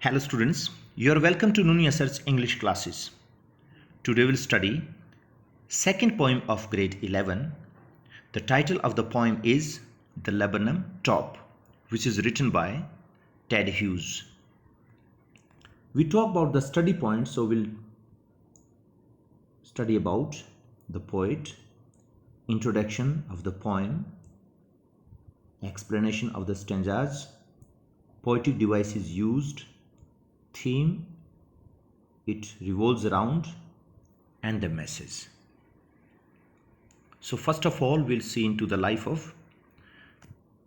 Hello students, you are welcome to Nuni Asar's English classes. Today we'll study second poem of grade 11. The title of the poem is The Lebanon Top, which is written by Ted Hughes. We talk about the study points, so we'll study about the poet, introduction of the poem, explanation of the stanzas, poetic devices used, theme it revolves around, and the message. So first of all, we'll see into the life of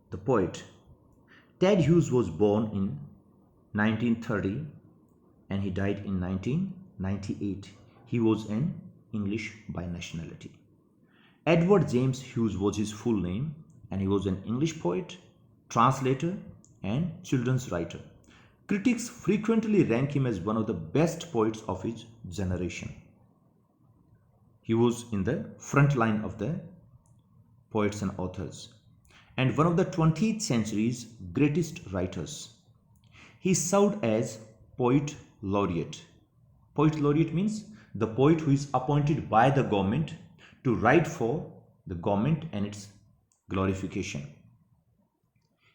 the poet. Ted Hughes was born in 1930 and he died in 1998. He was an English by nationality. Edward James Hughes was his full name, and he was an English poet, translator, and children's writer. Critics frequently rank him as one of the best poets of his generation. He was in the front line of the poets and authors, and one of the 20th century's greatest writers. He served as poet laureate. Poet laureate means the poet who is appointed by the government to write for the government and its glorification.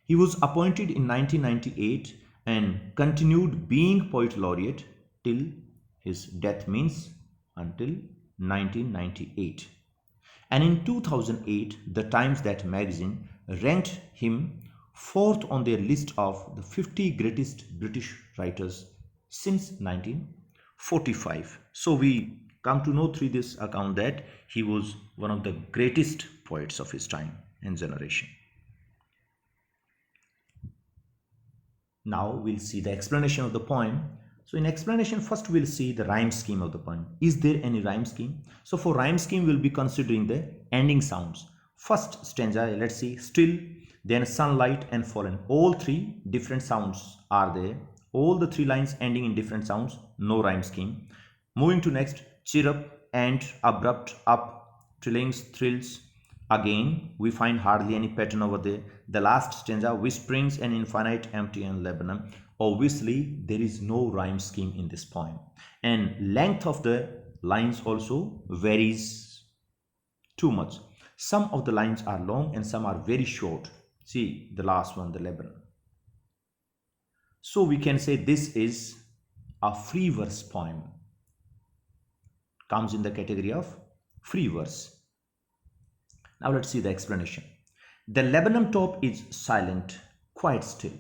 He was appointed in 1998 and continued being poet laureate till his death, means until 1998. And in 2008, the Times That magazine ranked him fourth on their list of the 50 greatest British writers since 1945. So we come to know through this account that he was one of the greatest poets of his time and generation. Now we'll see the explanation of the poem. So in explanation, first we'll see the rhyme scheme of the poem. Is there any rhyme scheme? So for rhyme scheme, we'll be considering the ending sounds. First stanza, let's see, still, then sunlight and fallen. All three different sounds are there. All the three lines ending in different sounds, no rhyme scheme. Moving to next, chirrup and abrupt, up, trillings, thrills. Again, we find hardly any pattern over there. The last stanza, whisperings and infinite, empty and Lebanon. Obviously, there is no rhyme scheme in this poem. And length of the lines also varies too much. Some of the lines are long and some are very short. See the last one, the Lebanon. So we can say this is a free verse poem. Comes in the category of free verse. Now let's see the explanation. The Lebanon top is silent, quite still.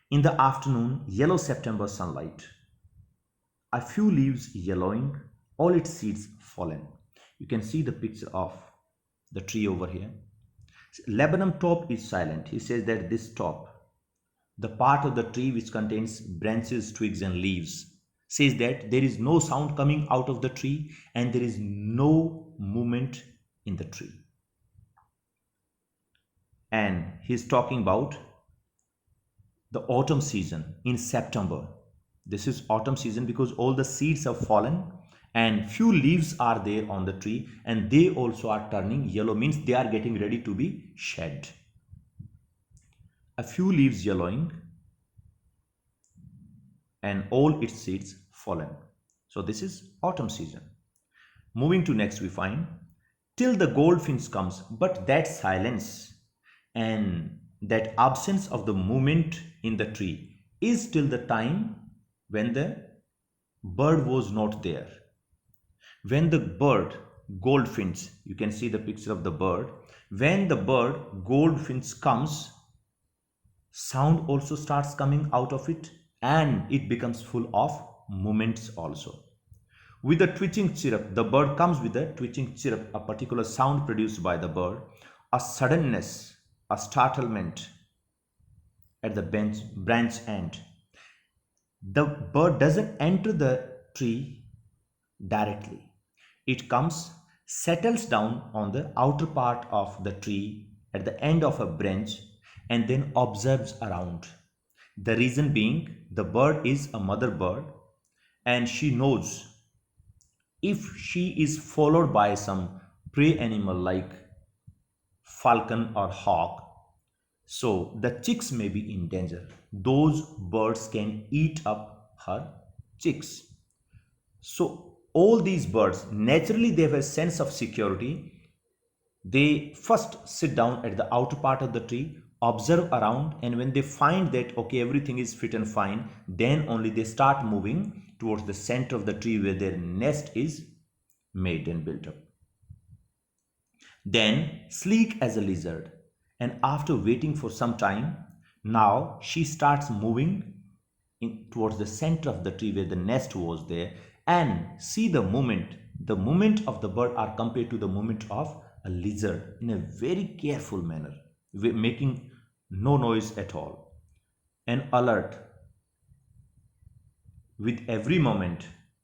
In the afternoon, yellow September sunlight. A few leaves yellowing, all its seeds fallen. You can see the picture of the tree over here. Lebanon top is silent. He says that this top, the part of the tree which contains branches, twigs and leaves, says that there is no sound coming out of the tree and there is no movement in the tree. And he's talking about the autumn season in September. This is autumn season because all the seeds have fallen and few leaves are there on the tree and they also are turning yellow, means they are getting ready to be shed. A few leaves yellowing and all its seeds fallen. So this is autumn season. Moving to next, we find till the goldfinch comes, but that silence and that absence of the movement in the tree is till the time when the bird was not there. When the bird, goldfinch, you can see the picture of the bird, when the bird, goldfinch comes, sound also starts coming out of it and it becomes full of movements also. With the twitching chirrup, the bird comes with a twitching chirrup, a particular sound produced by the bird, a suddenness, a startlement at the branch end. The bird doesn't enter the tree directly. It comes, settles down on the outer part of the tree at the end of a branch and then observes around. The reason being, the bird is a mother bird and she knows if she is followed by some prey animal like falcon or hawk, So the chicks may be in danger. Those birds can eat up her chicks. So all these birds naturally they have a sense of security. They first sit down at the outer part of the tree, observe around, and when they find that okay everything is fit and fine, then only they start moving towards the center of the tree where their nest is made and built up. Then sleek as a lizard, and after waiting for some time, now she starts moving towards the center of the tree where the nest was there, and see the movement of the bird are compared to the movement of a lizard in a very careful manner, making no noise at all, and alert with every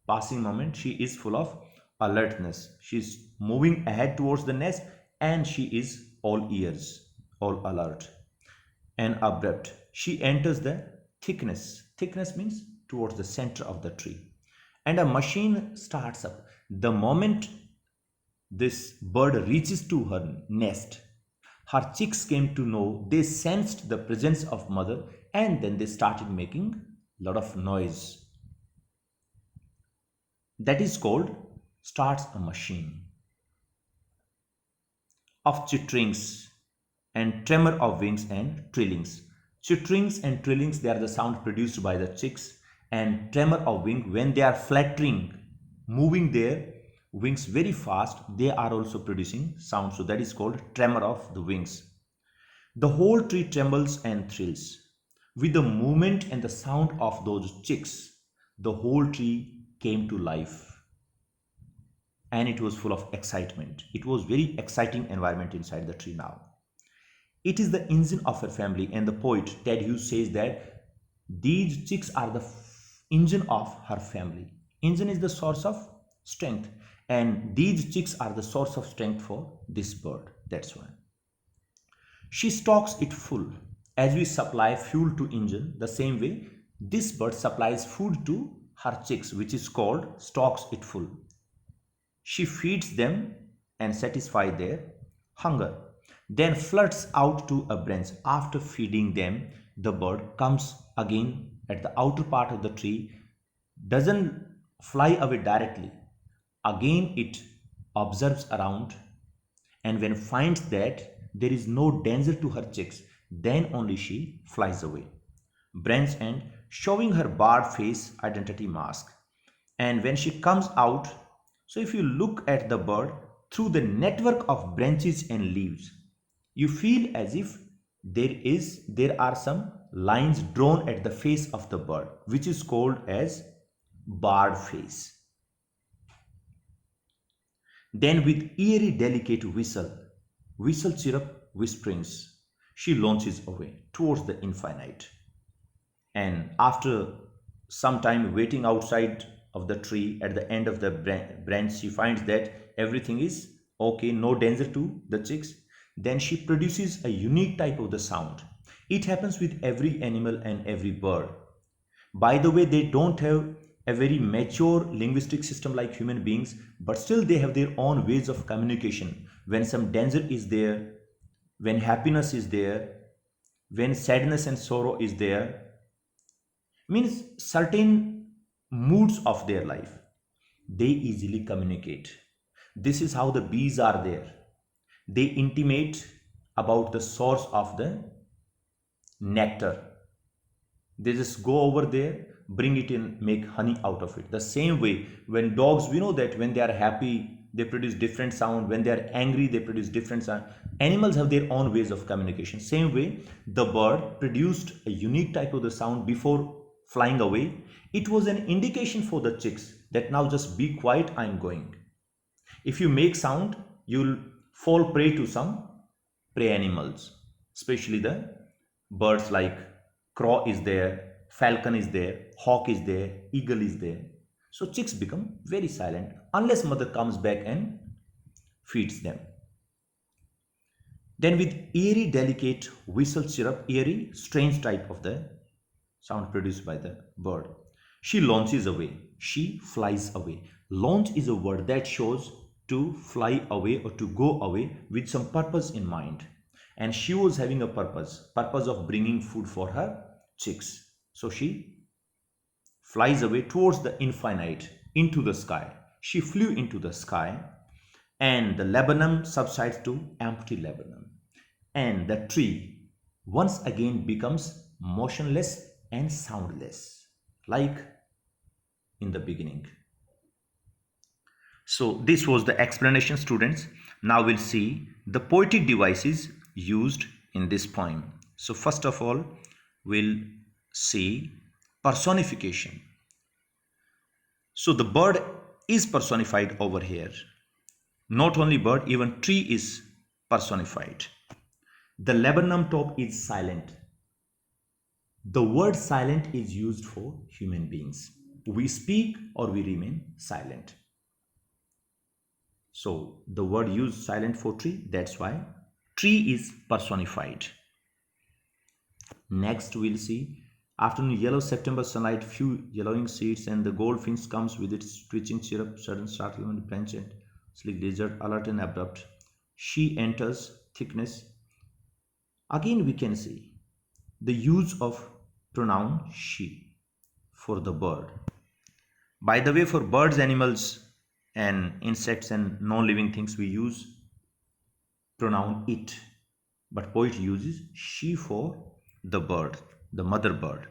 passing moment. She is full of alertness. She's moving ahead towards the nest, and she is all ears, all alert and abrupt. She enters the thickness means towards the center of the tree, and a machine starts up. The moment this bird reaches to her nest, her chicks came to know, they sensed the presence of mother, and then they started making a lot of noise. That is called starts a machine of chitterings and tremor of wings and trillings. Chitterings and trillings, they are the sound produced by the chicks, and tremor of wing when they are fluttering, moving their wings very fast, they are also producing sound. So that is called tremor of the wings. The whole tree trembles and thrills with the movement and the sound of those chicks. The whole tree came to life, and it was full of excitement. It was very exciting environment inside the tree now. It is the engine of her family, and the poet Ted Hughes says that these chicks are the engine of her family. Engine is the source of strength, and these chicks are the source of strength for this bird. That's why. She stocks it full. As we supply fuel to engine, the same way this bird supplies food to her chicks, which is called stocks it full. She feeds them and satisfies their hunger, then flirts out to a branch. After feeding them, the bird comes again at the outer part of the tree, doesn't fly away directly. Again, it observes around, and when finds that there is no danger to her chicks, then only she flies away. Branch end, showing her barred face identity mask. And when she comes out, so if you look at the bird through the network of branches and leaves, you feel as if there are some lines drawn at the face of the bird, which is called as barred face. Then with eerie delicate whistle chirrup whisperings, she launches away towards the infinite. And after some time waiting outside of the tree at the end of the branch, she finds that everything is okay, no danger to the chicks. Then she produces a unique type of the sound. It happens with every animal and every bird. By the way, they don't have a very mature linguistic system like human beings, but still they have their own ways of communication. When some danger is there, when happiness is there, when sadness and sorrow is there, means certain moods of their life, they easily communicate. This is how the bees are there. They intimate about the source of the nectar. They just go over there, bring it in, make honey out of it. The same way, when dogs, we know that when they are happy, they produce different sound. When they are angry, they produce different sound. Animals have their own ways of communication. Same way, the bird produced a unique type of the sound before flying away. It was an indication for the chicks that now just be quiet, I'm going. If you make sound, you'll fall prey to some prey animals, especially the birds like crow is there, falcon is there, hawk is there, eagle is there. So chicks become very silent unless mother comes back and feeds them. Then with eerie delicate whistle chirrup, eerie strange type of the sound produced by the bird, she launches away. She flies away. Launch is a word that shows to fly away or to go away with some purpose in mind. and she was having a purpose of bringing food for her chicks. So she flies away towards the infinite, into the sky. She flew into the sky, and the laburnum subsides to empty laburnum, and the tree once again becomes motionless and soundless, like in the beginning. So this was the explanation, students. Now we'll see the poetic devices used in this poem. So first of all, we'll see personification. So the bird is personified over here. Not only bird, even tree is personified. The laburnum top is silent. The word silent is used for human beings. We speak or we remain silent. So the word used silent for tree, that's why tree is personified. Next we'll see afternoon yellow September sunlight, few yellowing seeds, and the goldfinch comes with its twitching chirp, sudden startlement, branch and sleek lizard, alert and abrupt. She enters thickness. Again we can see the use of pronoun she for the bird. By the way, for birds, animals, and insects and non-living things, we use pronoun it, but poet uses she for the bird, the mother bird.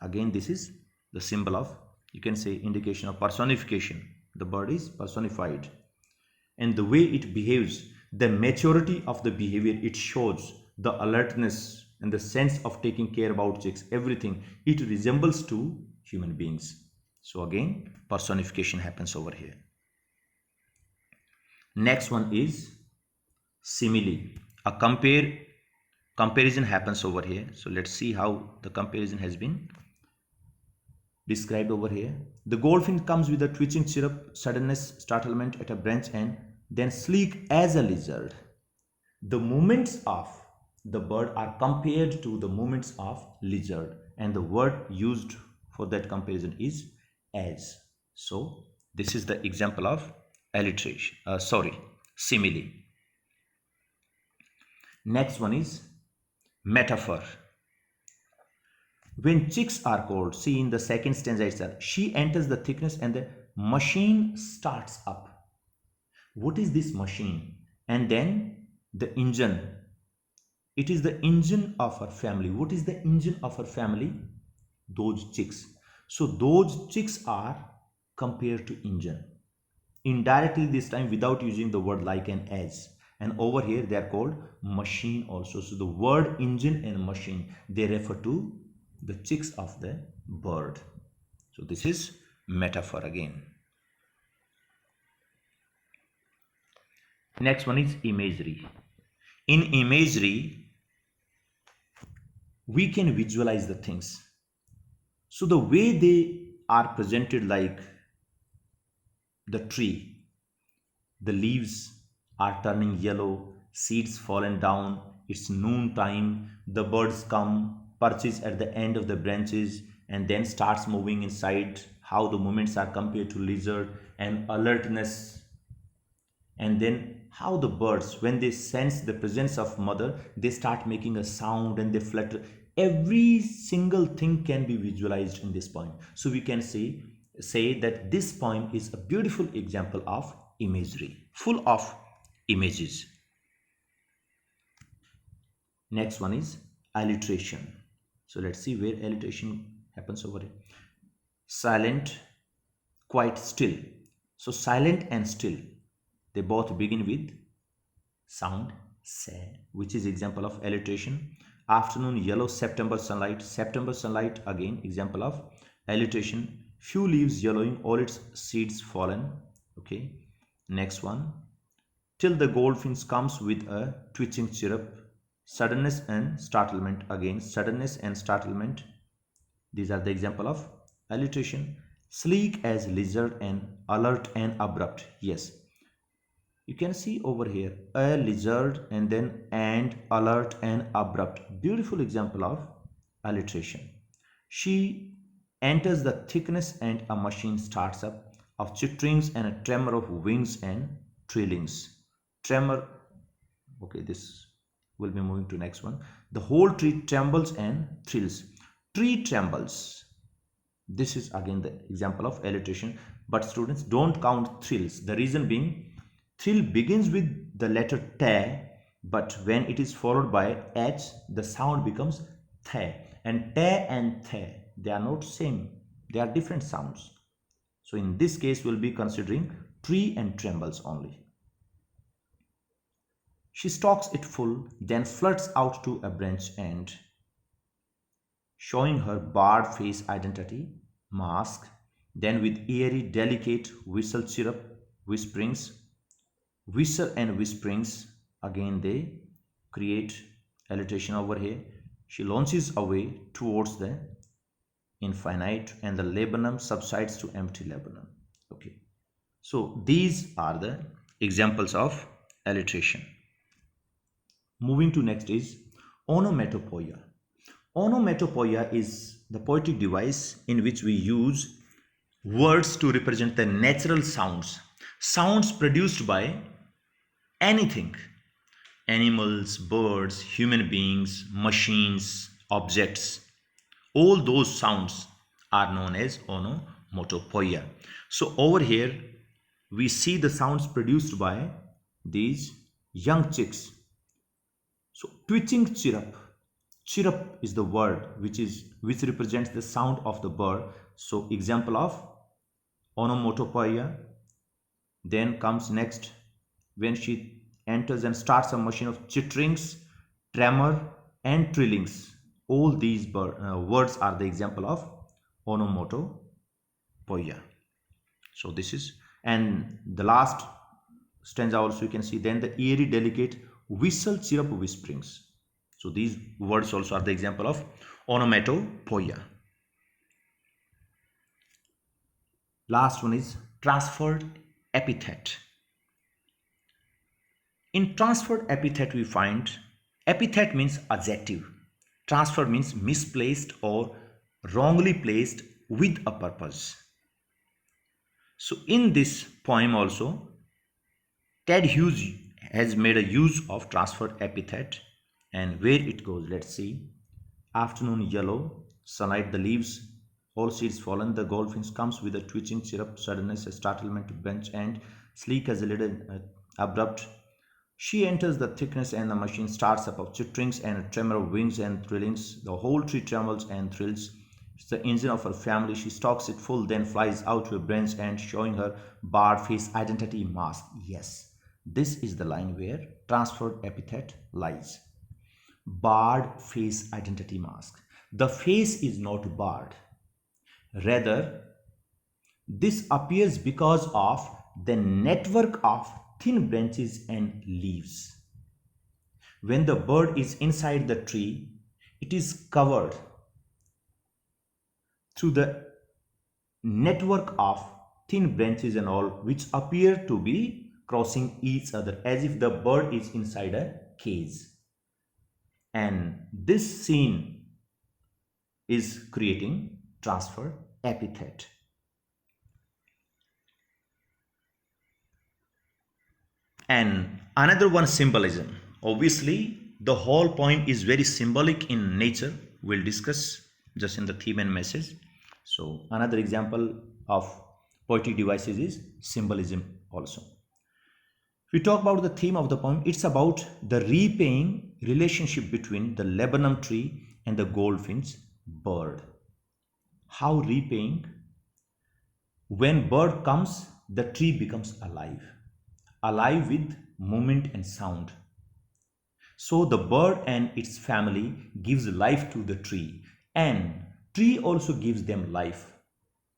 Again, this is the symbol of, you can say, indication of personification. The bird is personified, and the way it behaves, the maturity of the behavior it shows, the alertness and the sense of taking care about chicks, everything, it resembles to human beings. So again, personification happens over here. Next one is simile. A comparison happens over here. So let's see how the comparison has been described over here. The goldfinch comes with a twitching chirp, suddenness, startlement at a branch end, then sleek as a lizard. The movements of the bird are compared to the movements of lizard, and the word used for that comparison is as. So this is the example of alliteration, simile. Next one is metaphor. When chicks are cold, see in the second stanza itself, she enters the thickness and the machine starts up. What is this machine? And then the engine. It is the engine of her family. What is the engine of her family? Those chicks. So those chicks are compared to engine. Indirectly this time without using the word like and as. And over here they are called machine also. So the word engine and machine, they refer to the chicks of the bird. So this is metaphor again. Next one is imagery. In imagery, we can visualize the things. So the way they are presented, like the tree, the leaves are turning yellow, seeds fallen down, it's noon time, the birds come, perches at the end of the branches, and then starts moving inside, how the movements are compared to lizard, and alertness, and then how the birds, when they sense the presence of mother, they start making a sound and they flutter. Every single thing can be visualized in this poem. So we can say that this poem is a beautiful example of imagery, full of images. Next one is alliteration. So let's see where alliteration happens over here. Silent, quite still. So silent and still, they both begin with sound se, which is example of alliteration. Afternoon yellow September sunlight again example of alliteration. Few leaves yellowing, all its seeds fallen. Okay, next one, till the goldfinch comes with a twitching chirp, suddenness and startlement, again suddenness and startlement, these are the example of alliteration. Sleek as lizard and alert and abrupt, yes, you can see over here a lizard and then and alert and abrupt, beautiful example of alliteration. She enters the thickness and a machine starts up, of chitterings and a tremor of wings and trillings. Tremor, okay, this We'll be moving to next one. The whole tree trembles and thrills. Tree trembles. This is again the example of alliteration, but students don't count thrills. The reason being, thrill begins with the letter T, but when it is followed by H, the sound becomes the. And T and the, they are not same. They are different sounds. So in this case, we'll be considering tree and trembles only. She stalks it full, then flirts out to a branch end, showing her barred face identity, mask, then with eerie, delicate whistle chirrup, whisperings, whistle and whisperings, again they create alliteration over here. She launches away towards the infinite and the laburnum subsides to empty laburnum. Okay, so these are the examples of alliteration. Moving to next is onomatopoeia. Onomatopoeia is the poetic device in which we use words to represent the natural sounds produced by anything, animals, birds, human beings, machines, objects. All those sounds are known as onomatopoeia. So over here we see the sounds produced by these young chicks. So twitching chirrup. Chirrup is the word which represents the sound of the bird. So example of onomatopoeia. Then comes next, when she enters and starts a machine of chitterings, tremor and trillings. All these words are the example of onomatopoeia. So this is, and the last stanza also you can see, then the eerie, delicate whistle chirrup whisperings. So these words also are the example of onomatopoeia. Last one is transferred epithet. In transferred epithet we find epithet means adjective. Transfer means misplaced or wrongly placed with a purpose. So in this poem also, Ted Hughes has made a use of transferred epithet, and where it goes, let's see. Afternoon yellow, sunlight, the leaves, all seeds fallen, the goldfinch comes with a twitching chirrup, suddenness, a startlement, bench, and sleek as a little abrupt. She enters the thickness and the machine starts up of chitterings and a tremor of wings and thrillings. The whole tree trembles and thrills. It's the engine of her family. She stalks it full, then flies out to a branch and showing her barred face identity mask. Yes, this is the line where transferred epithet lies. Barred face identity mask. The face is not barred. Rather, this appears because of the network of thin branches and leaves. When the bird is inside the tree, it is covered through the network of thin branches and all, which appear to be crossing each other as if the bird is inside a cage. And this scene is creating transfer epithet. And another one, symbolism. Obviously, the whole poem is very symbolic in nature. We'll discuss just in the theme and message. So another example of poetic devices is symbolism also. We talk about the theme of the poem. It's about the repaying relationship between the laburnum tree and the goldfinch bird. How repaying? When bird comes, the tree becomes alive with movement and sound. So the bird and its family gives life to the tree, and tree also gives them life.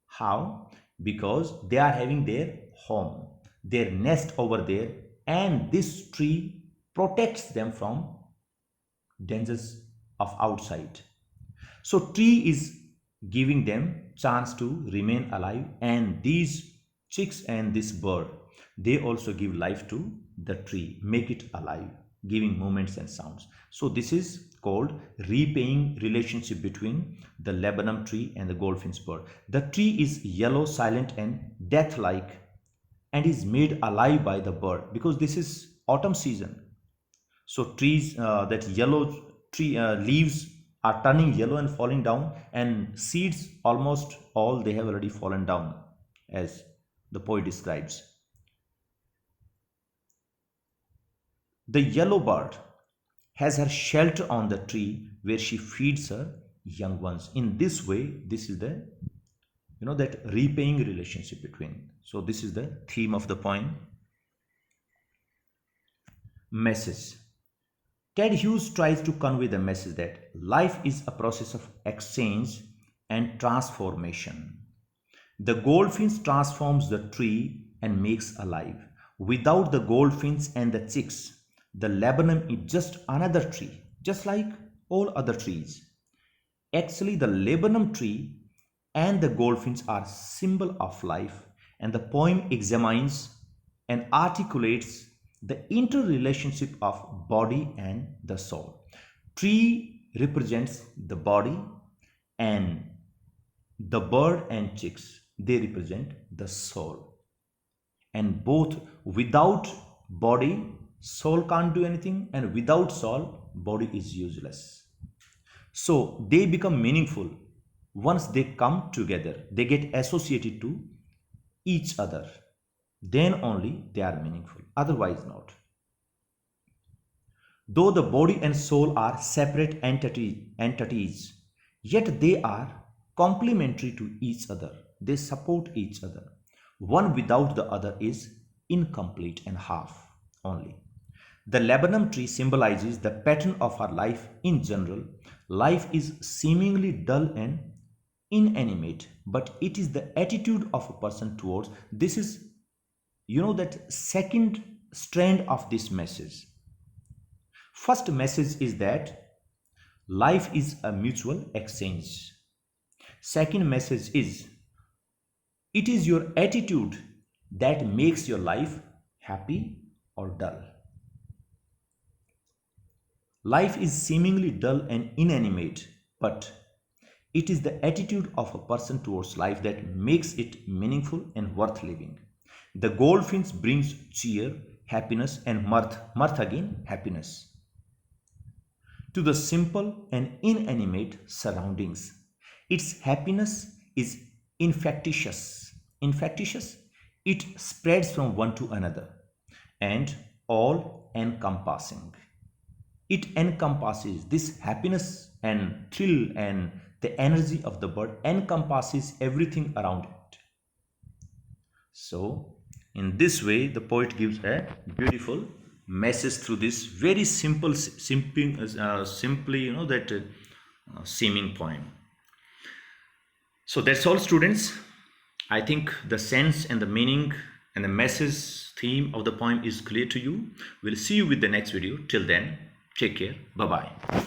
How? Because they are having their home, their nest over there, and this tree protects them from dangers of outside. So tree is giving them chance to remain alive, and these chicks and this bird, they also give life to the tree, make it alive, giving movements and sounds. So this is called repaying relationship between the laburnum tree and the goldfinch bird. The tree is yellow, silent and death-like, and is made alive by the bird because this is autumn season. So trees, that yellow tree leaves are turning yellow and falling down, and seeds almost all they have already fallen down, as the poet describes. The yellow bird has her shelter on the tree where she feeds her young ones. In this way, this is the, that repaying relationship between. So this is the theme of the poem. Message. Ted Hughes tries to convey the message that life is a process of exchange and transformation. The goldfinch transforms the tree and makes alive. Without the goldfinch and the chicks, the laburnum is just another tree, just like all other trees. Actually, the laburnum tree and the goldfinch are symbol of life, and the poem examines and articulates the interrelationship of body and the soul. Tree represents the body, and the bird and chicks, they represent the soul. And both, without body, soul can't do anything, and without soul, body is useless. So they become meaningful once they come together, they get associated to each other. Then only they are meaningful, otherwise not. Though the body and soul are separate entities, yet they are complementary to each other. They support each other. One without the other is incomplete and half only. The laburnum tree symbolizes the pattern of our life in general. Life is seemingly dull and inanimate, but it is the attitude of a person towards this is, that second strand of this message. First message is that life is a mutual exchange. Second message is it is your attitude that makes your life happy or dull. Life is seemingly dull and inanimate, but it is the attitude of a person towards life that makes it meaningful and worth living. The goldfinch brings cheer, happiness, and mirth again, happiness, to the simple and inanimate surroundings. Its happiness is infectious. Infectious, it spreads from one to another and all encompassing. It encompasses this happiness and thrill, and the energy of the bird encompasses everything around it. So in this way the poet gives a beautiful message through this very simply seeming poem. So that's all, students. I think the sense and the meaning and the message theme of the poem is clear to you. We'll see you with the next video. Till then, take care. Bye bye.